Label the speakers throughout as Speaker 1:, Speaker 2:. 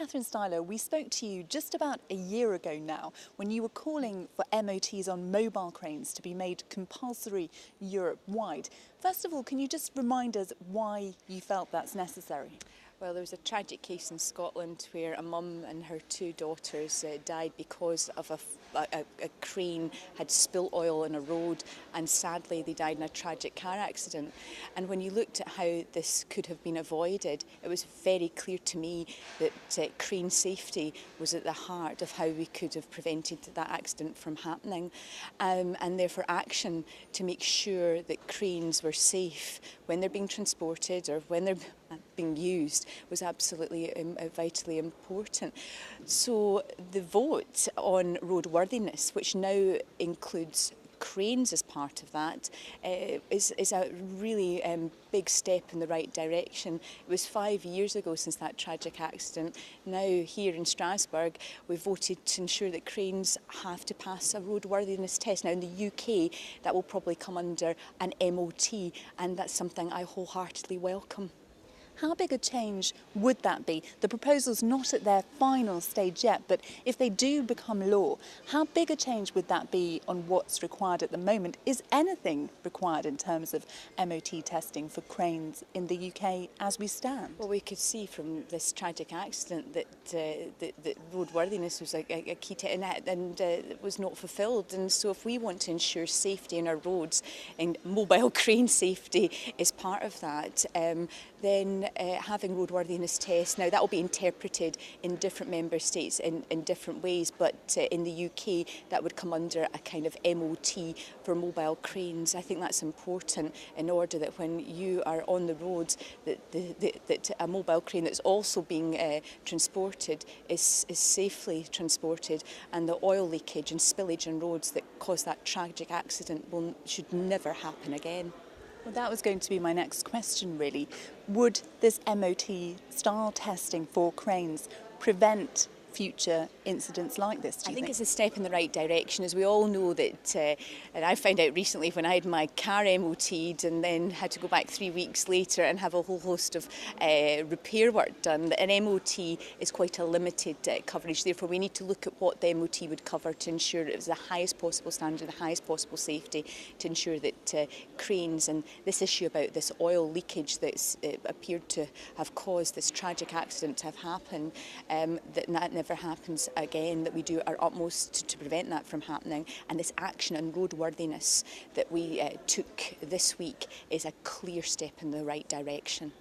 Speaker 1: Catherine Styler, we spoke to you just about a year ago now when you were calling for MOTs on mobile cranes to be made compulsory Europe-wide. First of all, can you just remind us why you felt that's necessary?
Speaker 2: Well, there was a tragic case in Scotland where a mum and her two daughters died because of a crane had spilt oil on a road, and sadly they died in a tragic car accident. And when you looked at how this could have been avoided, it was very clear to me that crane safety was at the heart of how we could have prevented that accident from happening, and therefore action to make sure that cranes were safe when they're being transported or when they're being used was absolutely vitally important. So the vote on roadworthiness, which now includes cranes as part of that, is a really big step in the right direction. It was 5 years ago since that tragic accident. Now here in Strasbourg we've voted to ensure that cranes have to pass a roadworthiness test. Now in the UK that will probably come under an MOT, and that's something I wholeheartedly welcome.
Speaker 1: How big a change would that be? The proposal's not at their final stage yet, but if they do become law, how big a change would that be on what's required at the moment? Is anything required in terms of MOT testing for cranes in the UK as we stand?
Speaker 2: Well, we could see from this tragic accident that roadworthiness was a key to it, and it was not fulfilled. And so if we want to ensure safety in our roads, and mobile crane safety is part of that, then having roadworthiness tests, now that will be interpreted in different member states in different ways, but in the UK that would come under a kind of MOT for mobile cranes. I think that's important in order that when you are on the roads that a mobile crane that's also being transported is safely transported, and the oil leakage and spillage on roads that caused that tragic accident should never happen again.
Speaker 1: Well, that was going to be my next question, really. Would this MOT style testing for cranes prevent future incidents like this, do you think?
Speaker 2: I think it's a step in the right direction. As we all know that, and I found out recently when I had my car MOT'd and then had to go back 3 weeks later and have a whole host of repair work done, that an MOT is quite a limited coverage. Therefore we need to look at what the MOT would cover to ensure it was the highest possible standard, the highest possible safety, to ensure that cranes and this issue about this oil leakage that's appeared to have caused this tragic accident to have happened, that never happens again, that we do our utmost to prevent that from happening. And this action on roadworthiness that we took this week is a clear step in the right direction.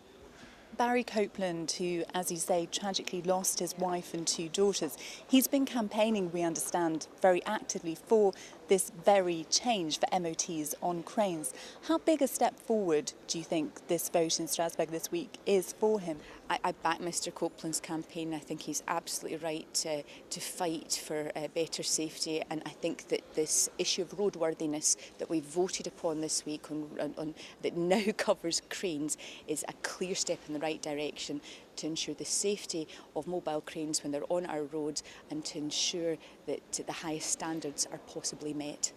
Speaker 1: Barry Copeland, who, as you say, tragically lost his wife and two daughters, he's been campaigning, we understand, very actively for this very change for MOTs on cranes. How big a step forward do you think this vote in Strasbourg this week is for him?
Speaker 2: I back Mr Copeland's campaign. I think he's absolutely right to fight for better safety, and I think that this issue of roadworthiness that we voted upon this week on that now covers cranes is a clear step in the right direction to ensure the safety of mobile cranes when they're on our roads, and to ensure that the highest standards are possibly met.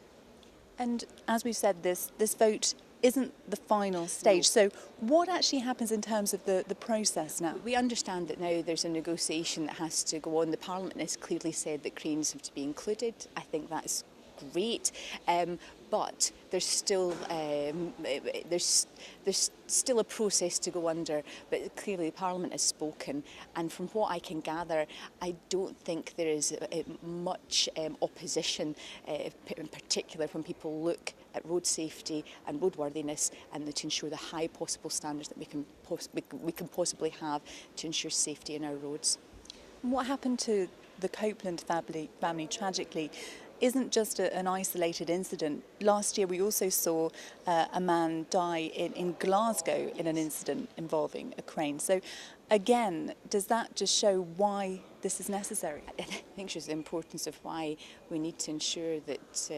Speaker 1: And as we've said, this vote isn't the final stage. So what actually happens in terms of the process now?
Speaker 2: We understand that now there's a negotiation that has to go on. The Parliament has clearly said that cranes have to be included. I think that's great, but there's still a process to go under. But clearly Parliament has spoken, and from what I can gather, I don't think there is much opposition, in particular when people look at road safety and roadworthiness, and to ensure the high possible standards that we can possibly have to ensure safety in our roads.
Speaker 1: What happened to the Copeland family tragically isn't just an isolated incident. Last year we also saw a man die in Glasgow in an incident involving a crane. So again, does that just show why this is necessary?
Speaker 2: I think it shows the importance of why we need to ensure that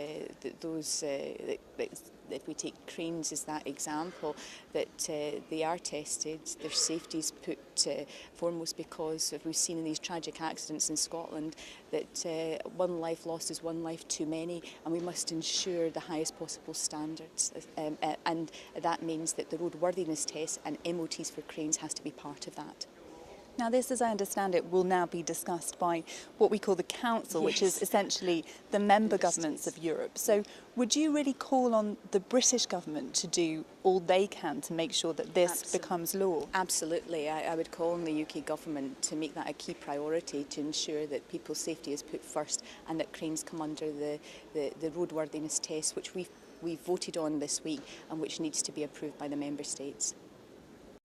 Speaker 2: if we take cranes as that example, that they are tested, their safety is put foremost, because we've seen in these tragic accidents in Scotland that one life lost is one life too many, and we must ensure the highest possible standards, and that means that the roadworthiness test and MOTs for cranes has to be part of that.
Speaker 1: Now this, as I understand it, will now be discussed by what we call the Council, which is
Speaker 2: Yes.
Speaker 1: essentially the member
Speaker 2: Member
Speaker 1: governments
Speaker 2: states.
Speaker 1: of Europe. So would you really call on the British government to do all they can to make sure that this becomes law?
Speaker 2: Absolutely. I would call on the UK government to make that a key priority to ensure that people's safety is put first and that cranes come under the roadworthiness test, which we've voted on this week and which needs to be approved by the member states.